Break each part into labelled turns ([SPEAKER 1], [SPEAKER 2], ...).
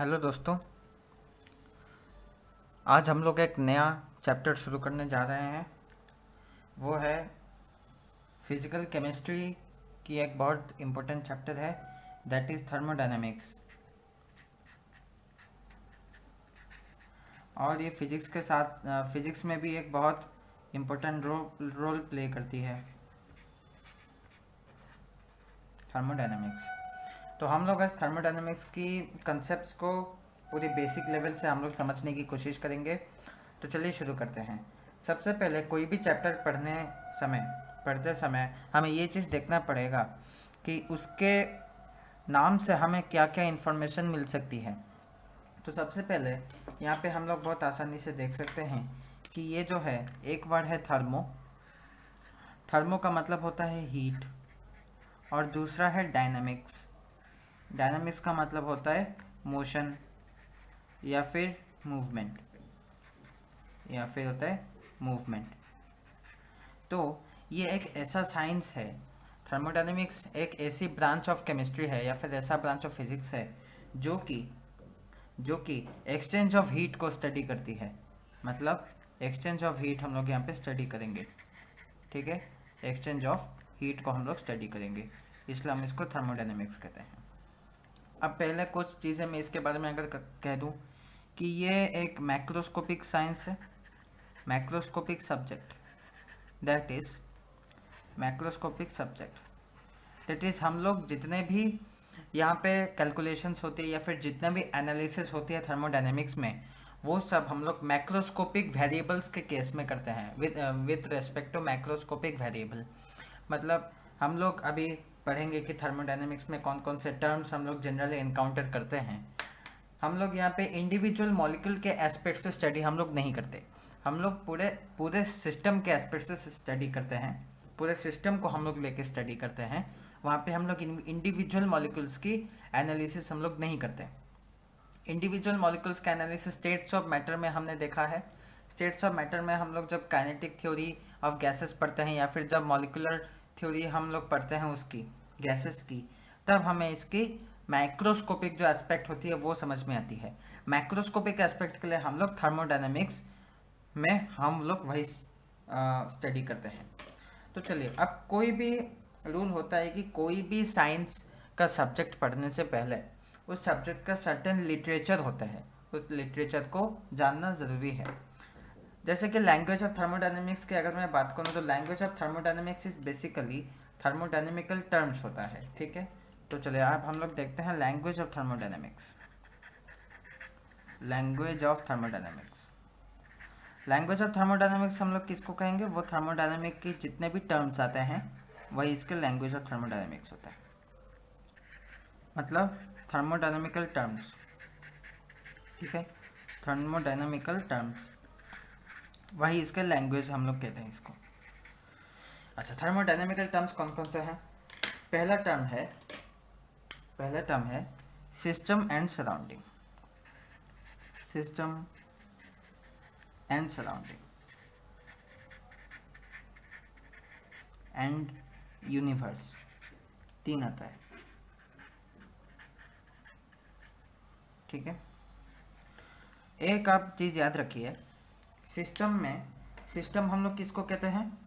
[SPEAKER 1] Hello दोस्तों। आज हम लोग एक नया चैप्टर शुरू करने जा रहे हैं। वो है फिज़िकल केमिस्ट्री की एक बहुत इम्पोर्टेंट चैप्टर है, दैट इज़ थर्मोडायनेमिक्स। और ये फिज़िक्स के साथ फिज़िक्स में भी एक बहुत इम्पोर्टेंट रोल प्ले करती है थर्मोडायनेमिक्स। तो हम लोग आज थर्मोडायनेमिक्स की कंसेप्ट्स को पूरी बेसिक लेवल से हम लोग समझने की कोशिश करेंगे। तो चलिए शुरू करते हैं। सबसे पहले कोई भी चैप्टर पढ़ते समय हमें ये चीज़ देखना पड़ेगा कि उसके नाम से हमें क्या क्या इन्फॉर्मेशन मिल सकती है। तो सबसे पहले यहाँ पे हम लोग बहुत आसानी से देख सकते हैं कि ये जो है एक वर्ड है थर्मो। थर्मो का मतलब होता है हीट, और दूसरा है डायनामिक्स। डायनामिक्स का मतलब होता है मोशन या फिर मूवमेंट, तो ये एक ऐसा साइंस है, थर्मोडायनेमिक्स एक ऐसी ब्रांच ऑफ केमिस्ट्री है या फिर ऐसा ब्रांच ऑफ फिजिक्स है जो कि एक्सचेंज ऑफ हीट को स्टडी करती है। मतलब एक्सचेंज ऑफ हीट हम लोग यहाँ पे स्टडी करेंगे, ठीक है। एक्सचेंज ऑफ हीट को हम लोग स्टडी करेंगे, इसलिए हम इसको थर्मोडायनेमिक्स कहते हैं। अब पहले कुछ चीज़ें मैं इसके बारे में अगर कह दूँ कि ये एक मैक्रोस्कोपिक साइंस है, macroscopic subject, that is macroscopic subject. That is हम लोग जितने भी यहाँ पे कैलकुलेशंस होती है या फिर जितने भी एनालिसिस होती है थर्मोडायनेमिक्स में, वो सब हम लोग मैक्रोस्कोपिक वेरिएबल्स के केस में करते हैं with respect to macroscopic variable. मतलब हम लोग अभी पढ़ेंगे कि थर्मोडायनेमिक्स में कौन कौन से टर्म्स हम लोग जनरली इनकाउंटर करते हैं। हम लोग यहाँ पे इंडिविजुअल मॉलिक्यूल के एस्पेक्ट से स्टडी हम लोग नहीं करते, हम लोग पूरे सिस्टम के एस्पेक्ट से स्टडी करते हैं। पूरे सिस्टम को हम लोग लेके स्टडी करते हैं। वहाँ पे हम लोग इंडिविजुअल मॉलिक्यूल्स की एनालिसिस हम लोग नहीं करते। इंडिविजुअल मॉलिक्यूल्स का एनालिसिस स्टेट्स ऑफ मैटर में हमने देखा है। स्टेट्स ऑफ मैटर में हम लोग जब काइनेटिक थ्योरी ऑफ गैसेस पढ़ते हैं या फिर जब मॉलिकुलर थ्योरी हम लोग पढ़ते हैं उसकी गैसेस की, तब हमें इसकी माइक्रोस्कोपिक जो एस्पेक्ट होती है वो समझ में आती है। माइक्रोस्कोपिक एस्पेक्ट के लिए हम लोग थर्मोडायनेमिक्स में हम लोग वही स्टडी करते हैं। तो चलिए, अब कोई भी रूल होता है कि कोई भी साइंस का सब्जेक्ट पढ़ने से पहले उस सब्जेक्ट का सर्टेन लिटरेचर होता है, उस लिटरेचर को जानना ज़रूरी है। जैसे कि लैंग्वेज ऑफ थर्मोडायनेमिक्स की अगर मैं बात करूँ तो language of thermodynamics is basically thermodynamical terms होता है, ठीक है। तो चलिए अब हम लोग देखते हैं language of thermodynamics. Language of thermodynamics, language of thermodynamics हम लोग किसको कहेंगे? वो थर्मोडायनेमिक के जितने भी टर्म्स आते हैं वही इसके लैंग्वेज ऑफ थर्मोडायनेमिक्स होता है। मतलब थर्मोडायनेमिकल टर्म्स, ठीक है, थर्मोडायनेमिकल टर्म्स वही इसके लैंग्वेज हम लोग कहते हैं इसको। अच्छा, थर्मोडायनेमिकल टर्म्स कौन कौन से हैं? पहला टर्म है system and surrounding. System and surrounding and universe, तीन आता है, ठीक है। एक आप चीज़ याद रखिए, सिस्टम हम लोग किसको कहते हैं?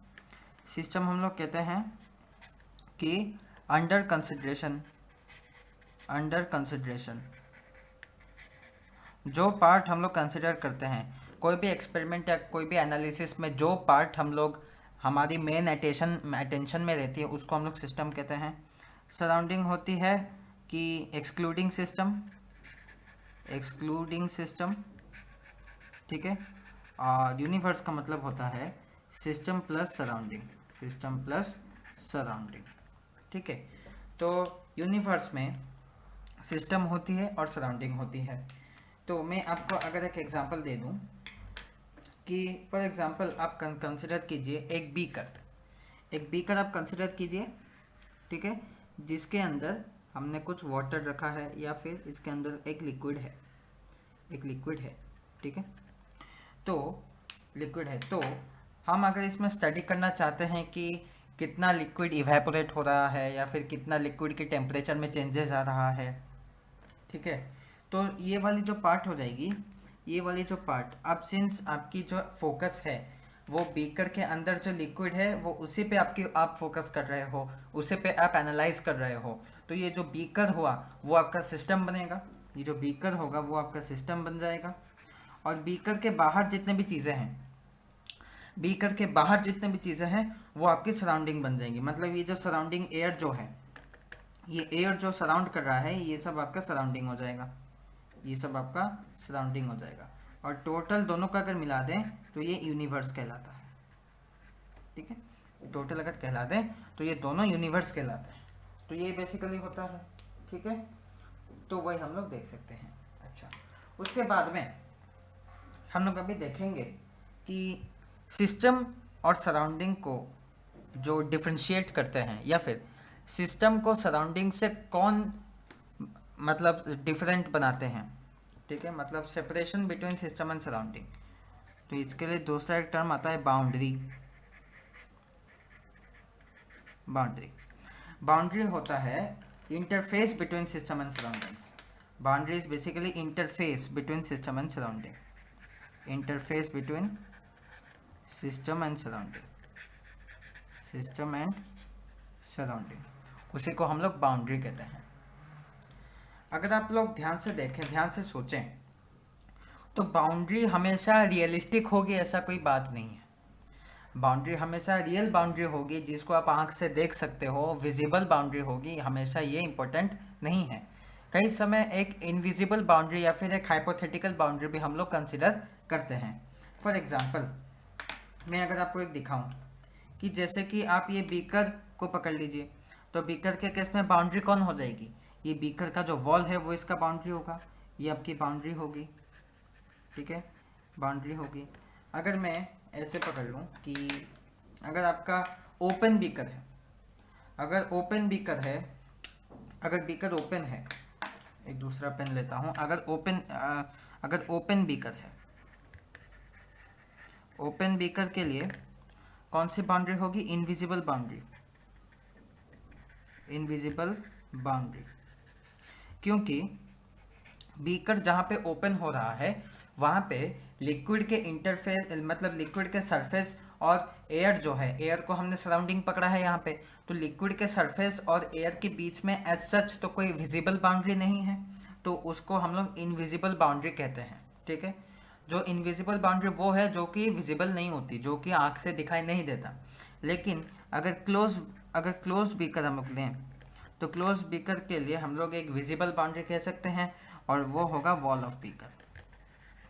[SPEAKER 1] सिस्टम हम लोग कहते हैं कि अंडर कंसिडरेशन जो पार्ट हम लोग कंसिडर करते हैं, कोई भी एक्सपेरिमेंट या कोई भी एनालिसिस में जो पार्ट हम लोग हमारी मेन अटेंशन में रहती है उसको हम लोग सिस्टम कहते हैं। सराउंडिंग होती है कि एक्सक्लूडिंग सिस्टम, ठीक है। और यूनिवर्स का मतलब होता है सिस्टम प्लस सराउंडिंग, ठीक है। तो यूनिवर्स में सिस्टम होती है और सराउंडिंग होती है। तो मैं आपको अगर एक एग्जांपल दे दूं कि फॉर एग्जांपल आप कंसिडर कीजिए एक बीकर आप कंसिडर कीजिए, ठीक है, जिसके अंदर हमने कुछ वाटर रखा है या फिर इसके अंदर एक लिक्विड है, ठीक है। तो लिक्विड है, तो हम अगर इसमें स्टडी करना चाहते हैं कि कितना लिक्विड इवेपोरेट हो रहा है या फिर कितना लिक्विड के टेम्परेचर में चेंजेस आ रहा है, ठीक है, तो ये वाली जो पार्ट हो जाएगी, ये वाली जो पार्ट, अब सिंस आपकी जो फोकस है वो बीकर के अंदर जो लिक्विड है वो उसी पे आप फोकस कर रहे हो, उसी पे आप एनालाइज कर रहे हो, तो ये जो बीकर हुआ वो आपका सिस्टम बनेगा, ये जो बीकर होगा वो आपका सिस्टम बन जाएगा। और बीकर के बाहर जितने भी चीज़ें हैं, बीकर के बाहर जितने भी चीज़ें हैं वो आपकी सराउंडिंग बन जाएंगी। मतलब ये जो सराउंडिंग एयर जो है, ये एयर जो सराउंड कर रहा है, ये सब आपका सराउंडिंग हो जाएगा, ये सब आपका सराउंडिंग हो जाएगा। और टोटल दोनों का अगर मिला दें तो ये यूनिवर्स कहलाता है। ठीक है, टोटल अगर कहला दें तो ये दोनों यूनिवर्स कहलाते हैं। तो ये बेसिकली होता है। ठीक है, तो वही हम लोग देख सकते हैं। अच्छा, उसके बाद में हम लोग अभी देखेंगे कि सिस्टम और सराउंडिंग को जो डिफ्रेंशिएट करते हैं, या फिर सिस्टम को सराउंडिंग से कौन मतलब डिफरेंट बनाते हैं। ठीक है, मतलब separation between system and surrounding. तो इसके लिए दूसरा एक टर्म आता है बाउंड्री। बाउंड्री बाउंड्री होता है interface between system and surroundings. Boundary is basically interface between system and surrounding, interface between system and surrounding, system and surrounding, उसी को हम लोग बाउंड्री कहते हैं। अगर आप लोग ध्यान से देखें, ध्यान से सोचें, तो बाउंड्री हमेशा रियलिस्टिक होगी ऐसा कोई बात नहीं है। बाउंड्री हमेशा रियल बाउंड्री होगी जिसको आप आंख से देख सकते हो, विजिबल बाउंड्री होगी, हमेशा ये इम्पोर्टेंट नहीं है। कई समय एक इनविजिबल बाउंड्री या फिर एक हाइपोथेटिकल बाउंड्री भी हम लोग कंसिडर करते हैं। फॉर एग्जांपल, मैं अगर आपको एक दिखाऊं कि जैसे कि आप ये बीकर को पकड़ लीजिए, तो बीकर के केस में बाउंड्री कौन हो जाएगी, ये बीकर का जो वॉल है वो इसका बाउंड्री होगा, ये आपकी बाउंड्री होगी। ठीक है, बाउंड्री होगी। अगर मैं ऐसे पकड़ लूँ कि अगर आपका ओपन बीकर है, अगर ओपन बीकर है, अगर बीकर ओपन है, एक दूसरा पेन लेता हूँ, अगर ओपन बीकर है, ओपन बीकर के लिए कौन सी बाउंड्री होगी, इनविजिबल बाउंड्री, इनविजिबल बाउंड्री। क्योंकि बीकर जहाँ पे ओपन हो रहा है वहाँ पे लिक्विड के इंटरफेस, मतलब लिक्विड के सरफेस और एयर जो है, एयर को हमने सराउंडिंग पकड़ा है यहाँ पे, तो लिक्विड के सरफेस और एयर के बीच में एज सच तो कोई विजिबल बाउंड्री नहीं है, तो उसको हम लोग इनविजिबल बाउंड्री कहते हैं। ठीक है, जो इनविजिबल बाउंड्री वो है जो कि विजिबल नहीं होती, जो कि आँख से दिखाई नहीं देता। लेकिन अगर क्लोज बीकर हम लोग लें, तो क्लोज बीकर के लिए हम लोग एक विजिबल बाउंड्री कह सकते हैं, और वो होगा वॉल ऑफ बीकर।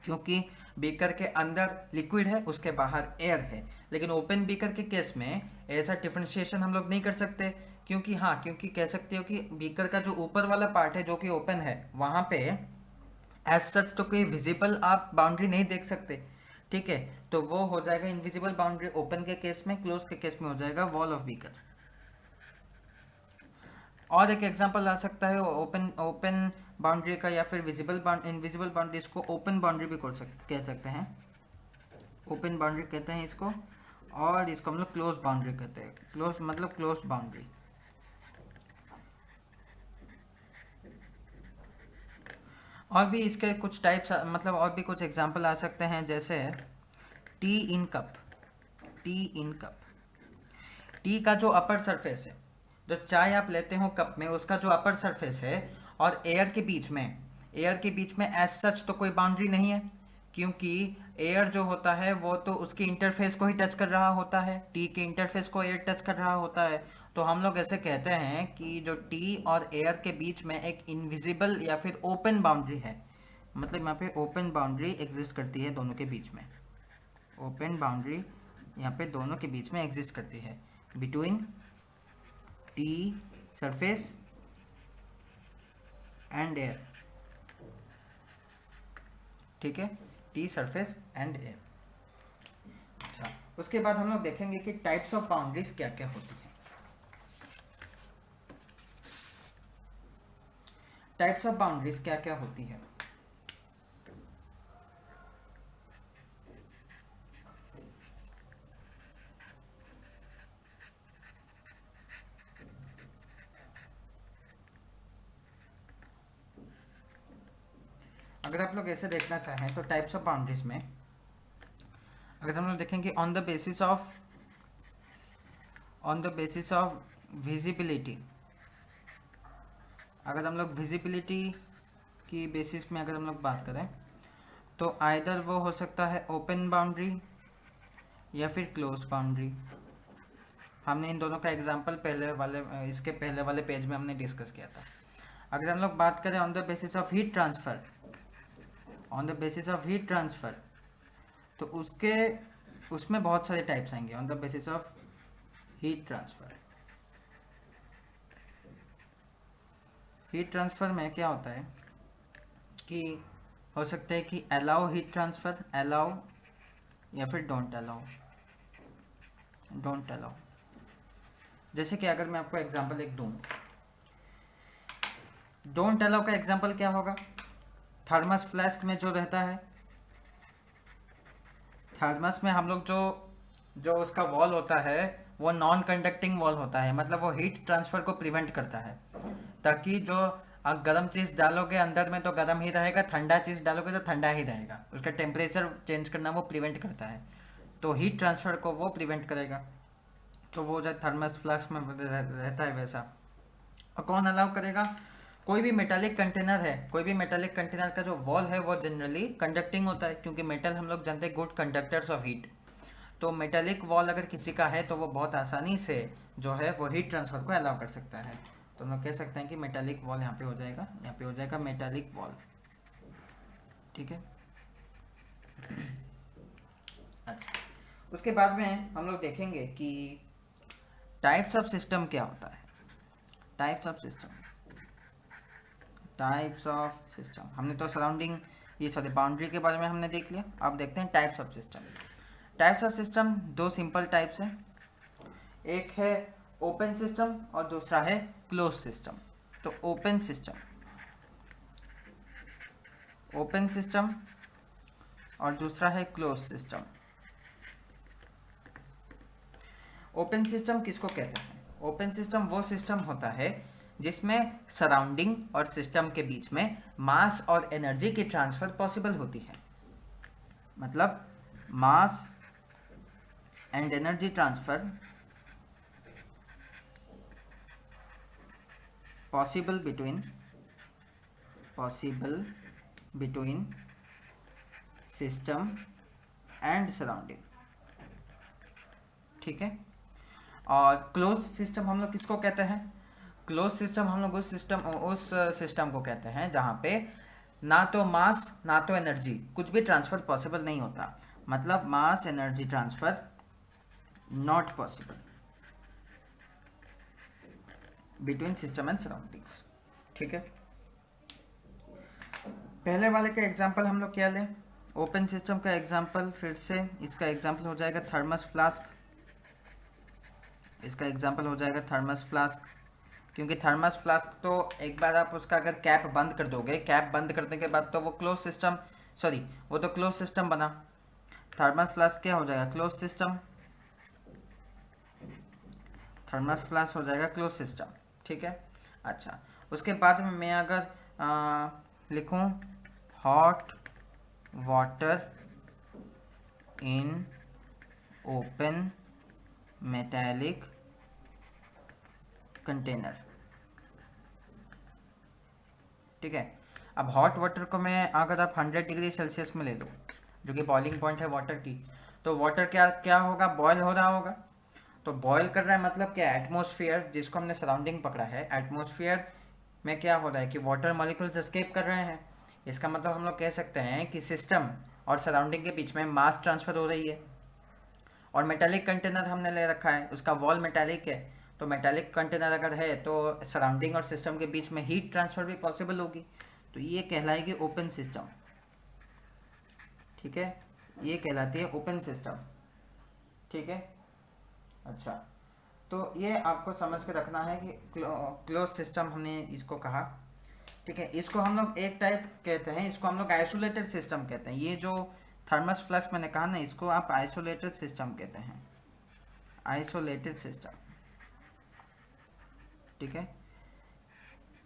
[SPEAKER 1] क्योंकि बीकर के अंदर लिक्विड है, उसके बाहर एयर है। लेकिन ओपन बीकर के केस में ऐसा डिफरेंशिएशन हम लोग नहीं कर सकते, क्योंकि कह सकते हो कि बीकर का जो ऊपर वाला पार्ट है जो कि ओपन है, वहाँ पे एज सच तो कोई विजिबल आप बाउंड्री नहीं देख सकते। ठीक है, तो वो हो जाएगा इनविजिबल बाउंड्री ओपन के केस में, क्लोज के केस में हो जाएगा वॉल ऑफ बीकर। और एक एग्जांपल आ सकता है ओपन बाउंड्री का, या फिर इनविजिबल बाउंड्री, इसको ओपन बाउंड्री भी कह सकते हैं, ओपन बाउंड्री कहते हैं इसको, और इसको हम लोग क्लोज बाउंड्री कहते हैं। क्लोज मतलब क्लोज बाउंड्री। और भी इसके कुछ टाइप्स, मतलब और भी कुछ एग्जांपल आ सकते हैं, जैसे T in cup. T in cup, T का जो अपर सरफेस है, जो चाय आप लेते हो कप में, उसका जो अपर सरफेस है और एयर के बीच में एज सच तो कोई बाउंड्री नहीं है, क्योंकि एयर जो होता है वो तो उसके इंटरफेस को ही टच कर रहा होता है, टी के इंटरफेस को एयर टच कर रहा होता है। तो हम लोग ऐसे कहते हैं कि जो टी और एयर के बीच में एक इनविजिबल या फिर ओपन बाउंड्री है, मतलब यहाँ पे ओपन बाउंड्री एग्जिस्ट करती है दोनों के बीच में, ओपन बाउंड्री यहाँ पे दोनों के बीच में एग्जिस्ट करती है, between T surface and air. ठीक है, टी सरफेस एंड एयर। अच्छा, उसके बाद हम लोग देखेंगे कि टाइप्स ऑफ बाउंड्रीज क्या क्या होती हैं। टाइप्स ऑफ बाउंड्रीज क्या क्या होती है। अगर आप लोग ऐसे देखना चाहें तो टाइप्स ऑफ बाउंड्रीज में अगर हम लोग देखेंगे on the basis of visibility, अगर हम लोग विजिबिलिटी की बेसिस में अगर हम लोग बात करें तो आइदर वो हो सकता है ओपन बाउंड्री या फिर क्लोज बाउंड्री। हमने इन दोनों का एग्जांपल इसके पहले वाले पेज में हमने डिस्कस किया था। अगर हम लोग बात करें on the basis of heat transfer, तो उसमें बहुत सारे टाइप्स आएंगे on the basis of heat transfer. Heat transfer में क्या होता है कि हो सकता है कि अलाउ हीट ट्रांसफ़र, अलाउ या फिर डोंट अलाउ। जैसे कि अगर मैं आपको एग्जांपल एक दूं, डोंट अलाउ का एग्जांपल क्या होगा? थर्मस फ्लास्क में जो रहता है, थर्मस में हम लोग जो उसका वॉल होता है वो नॉन कंडक्टिंग वॉल होता है, मतलब वो हीट ट्रांसफ़र को प्रिवेंट करता है, ताकि जो आप गर्म चीज़ डालोगे अंदर में तो गर्म ही रहेगा, ठंडा चीज़ डालोगे तो ठंडा ही रहेगा, उसका टेम्परेचर चेंज करना वो प्रिवेंट करता है। तो हीट ट्रांसफ़र को वो प्रिवेंट करेगा, तो वो जो थर्मस फ्लास्क में रहता है वैसा। और कौन अलाउ करेगा? कोई भी मेटालिक कंटेनर का जो वॉल है वो जनरली कंडक्टिंग होता है, क्योंकि मेटल हम लोग जानते हैं गुड कंडक्टर्स ऑफ हीट। तो मेटालिक वॉल अगर किसी का है तो वो बहुत आसानी से जो है वो हीट ट्रांसफ़र को अलाउ कर सकता है। तो हम लोग कह सकते हैं कि मेटालिक वॉल यहाँ पे हो जाएगा मेटालिक वॉल। ठीक है। अच्छा, उसके बाद में हम लोग देखेंगे कि टाइप्स ऑफ सिस्टम क्या होता है। टाइप्स ऑफ सिस्टम हमने तो बाउंड्री के बारे में हमने देख लिया। अब देखते हैं टाइप्स ऑफ सिस्टम। दो सिंपल टाइप्स हैं, एक है ओपन सिस्टम और दूसरा है क्लोज सिस्टम। तो ओपन सिस्टम और दूसरा है क्लोज सिस्टम। ओपन सिस्टम किसको कहते हैं? ओपन सिस्टम वो सिस्टम होता है जिसमें सराउंडिंग और सिस्टम के बीच में मास और एनर्जी की ट्रांसफर पॉसिबल होती है। मतलब mass and energy transfer possible between system and surrounding. ठीक है। और क्लोज सिस्टम हम लोग किसको कहते हैं? क्लोज सिस्टम हम लोग उस सिस्टम को कहते हैं जहाँ पे ना तो मास ना तो एनर्जी कुछ भी ट्रांसफर पॉसिबल नहीं होता। मतलब mass energy transfer not possible between system and surroundings. ठीक है। पहले वाले का एग्जांपल हम लोग क्या लें? ओपन सिस्टम का एग्जांपल, फिर से इसका एग्जांपल हो जाएगा थर्मस फ्लास्क। क्योंकि थर्मस फ्लास्क तो एक बार आप उसका अगर कैप बंद कर दोगे, कैप बंद करने के बाद तो वो क्लोज सिस्टम बना। थर्मस फ्लास्क क्या हो जाएगा? Close system. थर्मस फ्लास्क हो जाएगा क्लोज सिस्टम। ठीक है। अच्छा, उसके बाद में मैं अगर लिखूं hot water in open metallic container. ठीक है। अब हॉट वाटर को मैं अगर आप 100 डिग्री सेल्सियस में ले लो, जो कि बॉइलिंग पॉइंट है वाटर की, तो वाटर क्या होगा? बॉयल हो रहा होगा। तो बॉयल कर रहा है मतलब क्या? एटमॉस्फेयर, जिसको हमने सराउंडिंग पकड़ा है, एटमॉस्फेयर में क्या हो रहा है कि वाटर मॉलिक्यूल्स एस्केप कर रहे हैं। इसका मतलब हम लोग कह सकते हैं कि सिस्टम और सराउंडिंग के बीच में मास ट्रांसफ़र हो रही है। और मेटालिक कंटेनर हमने ले रखा है, उसका वॉल मेटालिक है, तो मेटालिक कंटेनर अगर है तो सराउंडिंग और सिस्टम के बीच में हीट ट्रांसफ़र भी पॉसिबल होगी। तो ये कहलाएगी ओपन सिस्टम। ठीक है, ये कहलाती है ओपन सिस्टम। ठीक है। अच्छा, तो ये आपको समझ के रखना है कि क्लोज सिस्टम हमने इसको कहा। ठीक है। इसको हम लोग एक टाइप कहते हैं, इसको हम लोग आइसोलेटेड सिस्टम कहते हैं। ये जो थर्मस फ्लास्क मैंने कहा ना, इसको आप आइसोलेटेड सिस्टम कहते हैं, आइसोलेटेड सिस्टम। ठीक है।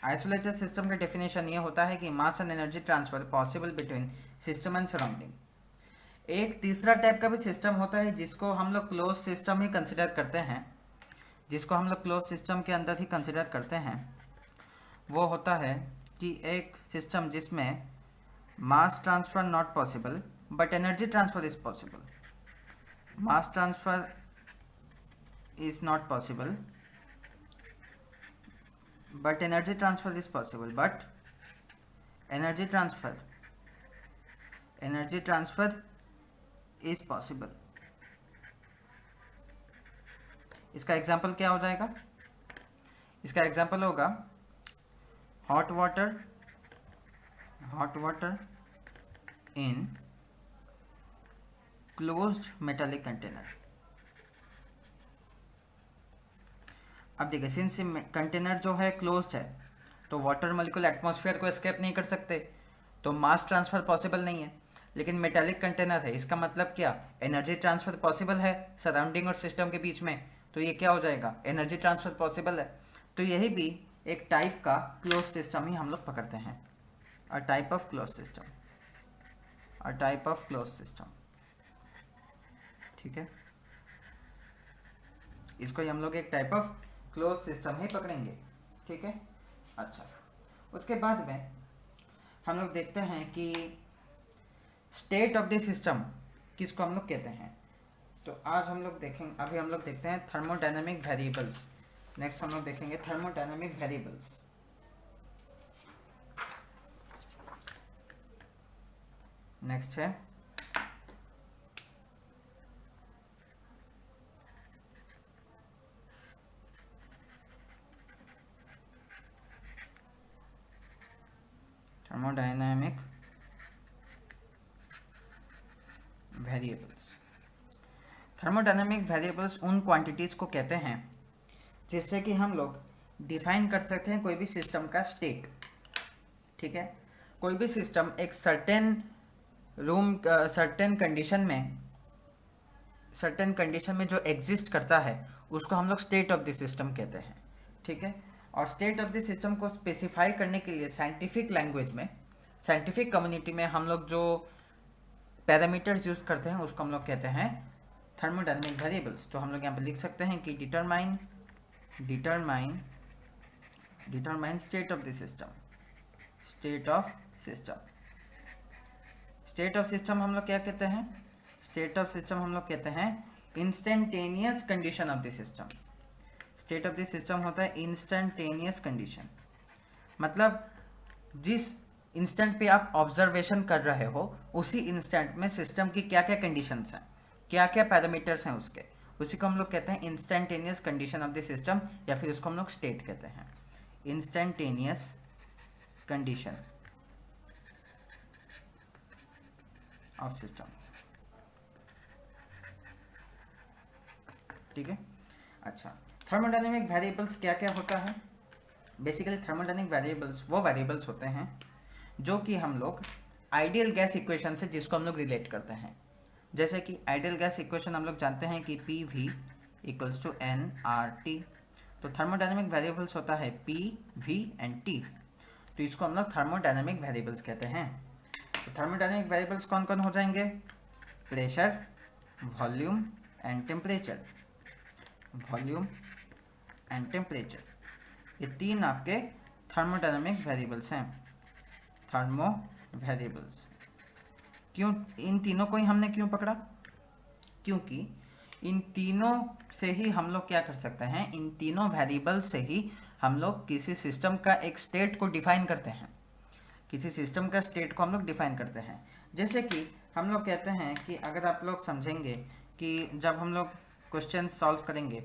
[SPEAKER 1] आइसोलेटेड सिस्टम का डेफिनेशन ये होता है कि mass and energy transfer possible between system and surrounding. एक तीसरा टाइप का भी सिस्टम होता है जिसको हम लोग क्लोज सिस्टम ही कंसिडर करते हैं, जिसको हम लोग क्लोज सिस्टम के अंदर ही कंसिडर करते हैं। वो होता है कि एक सिस्टम जिसमें mass transfer not possible but energy transfer is possible. Mass transfer is not possible but energy transfer is possible, but energy transfer is possible। इसका एग्जाम्पल क्या हो जाएगा? इसका एग्जाम्पल होगा hot water in closed metallic container. अब देखिए, since container जो है क्लोज्ड है तो वाटर मॉलिक्यूल एटमॉस्फेयर को एस्केप नहीं कर सकते, तो मास ट्रांसफर पॉसिबल नहीं है। लेकिन मेटालिक कंटेनर है, इसका मतलब क्या? एनर्जी ट्रांसफर पॉसिबल है सराउंडिंग और सिस्टम के बीच में, तो ये क्या हो जाएगा? एनर्जी ट्रांसफर पॉसिबल है। तो यही भी एक टाइप का क्लोज सिस्टम ही हम लोग पकड़ते हैं, a type of close system. ठीक है, इसको हम लोग एक टाइप ऑफ क्लोज सिस्टम ही पकड़ेंगे। ठीक है, अच्छा, उसके बाद में हम लोग देखते हैं कि स्टेट ऑफ द सिस्टम किसको हम लोग कहते हैं। तो आज हम लोग देखेंगे, अभी हम लोग देखते हैं थर्मोडायनामिक वेरिएबल्स। नेक्स्ट हम लोग देखेंगे थर्मोडायनामिक वेरिएबल्स। नेक्स्ट है थर्मोडायनामिक वेरिएबल्स। थर्मोडायनामिक वेरिएबल्स उन क्वांटिटीज़ को कहते हैं जिससे कि हम लोग डिफाइन कर सकते हैं कोई भी सिस्टम का स्टेट। ठीक है, कोई भी सिस्टम एक सर्टेन कंडीशन में जो एग्जिस्ट करता है उसको हम लोग स्टेट ऑफ द सिस्टम कहते हैं। ठीक है, और स्टेट ऑफ द सिस्टम को स्पेसिफाई करने के लिए साइंटिफिक लैंग्वेज में, साइंटिफिक कम्युनिटी में हम लोग जो पैरामीटर्स यूज़ करते हैं उसको हम लोग कहते हैं थर्मोडायनामिक वेरिएबल्स। तो हम लोग यहाँ पे लिख सकते हैं कि determine state of the system. State of system हम लोग क्या कहते हैं? स्टेट ऑफ सिस्टम हम लोग कहते हैं instantaneous condition of the system. State of the system होता है इंस्टेंटेनियस कंडीशन, मतलब जिस इंस्टेंट पे आप ऑब्जर्वेशन कर रहे हो उसी इंस्टेंट में सिस्टम की क्या क्या कंडीशंस हैं, क्या क्या पैरामीटर्स हैं उसके, उसी को हम लोग कहते हैं instantaneous condition of the system, या फिर उसको हम लोग स्टेट कहते हैं, इंस्टेंटेनियस कंडीशन ऑफ सिस्टम। ठीक है, अच्छा, थर्मोडायनेमिक वेरिएबल्स क्या क्या होता है? बेसिकली थर्मोडायनेमिक वेरिएबल्स वो वेरिएबल्स होते हैं जो कि हम लोग आइडियल गैस इक्वेशन से जिसको हम लोग रिलेट करते हैं। जैसे कि आइडियल गैस इक्वेशन हम लोग जानते हैं कि PV इक्वल्स टू nRT। तो थर्मोडायनेमिक वेरिएबल्स होता है P, V एंड T, तो इसको हम लोग थर्मोडायनेमिक वेरिएबल्स कहते हैं। तो थर्मोडायनेमिक वेरिएबल्स कौन कौन हो जाएंगे? Pressure, volume and temperature. ये तीन आपके थर्मोडायनेमिक वेरिएबल्स हैं, थर्मो वेरिएबल्स। क्यों इन तीनों को ही हमने क्यों पकड़ा? क्योंकि इन तीनों से ही हम लोग क्या कर सकते हैं, इन तीनों वेरिएबल्स से ही हम लोग किसी सिस्टम का एक स्टेट को डिफाइन करते हैं, किसी सिस्टम का स्टेट को हम लोग डिफाइन करते हैं। जैसे कि हम लोग कहते हैं कि अगर आप लोग समझेंगे कि जब हम लोग क्वेश्चन सॉल्व करेंगे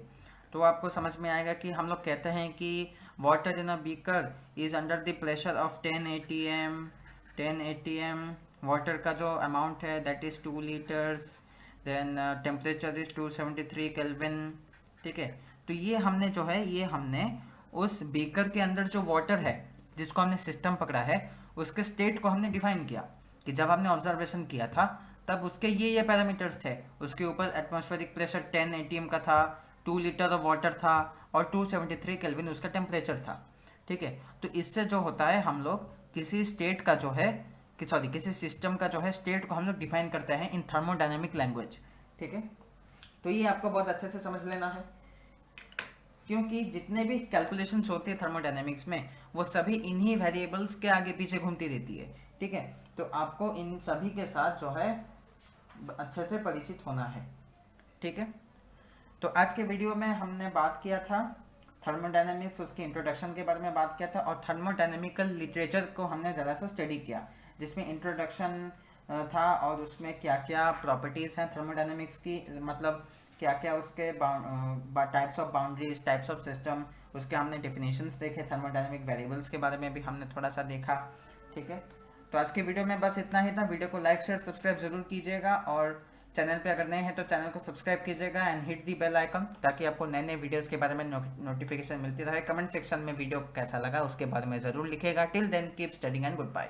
[SPEAKER 1] तो आपको समझ में आएगा कि हम लोग कहते हैं कि water in a beaker is under the pressure of 10 atm। Water का जो अमाउंट है that is 2 litres, then temperature is 273 Kelvin. ठीक है, तो ये हमने उस बीकर के अंदर जो वाटर है जिसको हमने सिस्टम पकड़ा है उसके स्टेट को हमने डिफाइन किया कि जब हमने ऑब्जर्वेशन किया था तब उसके ये पैरामीटर्स थे। उसके ऊपर एटमॉस्फेरिक प्रेशर 10 atm का था, 2 लीटर ऑफ वाटर था और 273 केल्विन उसका टेम्परेचर था। ठीक है। तो इससे जो होता है, हम लोग किसी स्टेट का जो है किसी सिस्टम का जो है स्टेट को हम लोग डिफाइन करते हैं इन थर्मोडायनेमिक लैंग्वेज। ठीक है, तो ये आपको बहुत अच्छे से समझ लेना है, क्योंकि जितने भी कैलकुलेशंस होती है थर्मोडायनेमिक्स में वो सभी इन्हीं वेरिएबल्स के आगे पीछे घूमती रहती है। ठीक है, तो आपको इन सभी के साथ जो है अच्छे से परिचित होना है। ठीक है, तो आज के वीडियो में हमने बात किया था थर्मोडायनेमिक्स, उसके इंट्रोडक्शन के बारे में बात किया था, और थर्मोडायनेमिकल लिटरेचर को हमने ज़रा सा स्टडी किया, जिसमें इंट्रोडक्शन था और उसमें क्या क्या प्रॉपर्टीज़ हैं थर्मोडायनेमिक्स की, मतलब क्या क्या उसके types of boundaries, types of system, उसके हमने डेफिनेशंस देखे, थर्मोडायनेमिक वेरिएबल्स के बारे में भी हमने थोड़ा सा देखा। ठीक है, तो आज के वीडियो में बस इतना ही था। वीडियो को लाइक शेयर सब्सक्राइब जरूर कीजिएगा, और चैनल पे अगर नए हैं तो चैनल को सब्सक्राइब कीजिएगा and hit the bell icon, ताकि आपको नए नए वीडियोस के बारे में नोटिफिकेशन मिलती रहे। कमेंट सेक्शन में वीडियो कैसा लगा उसके बारे में ज़रूर लिखेगा। Till then keep studying and good bye.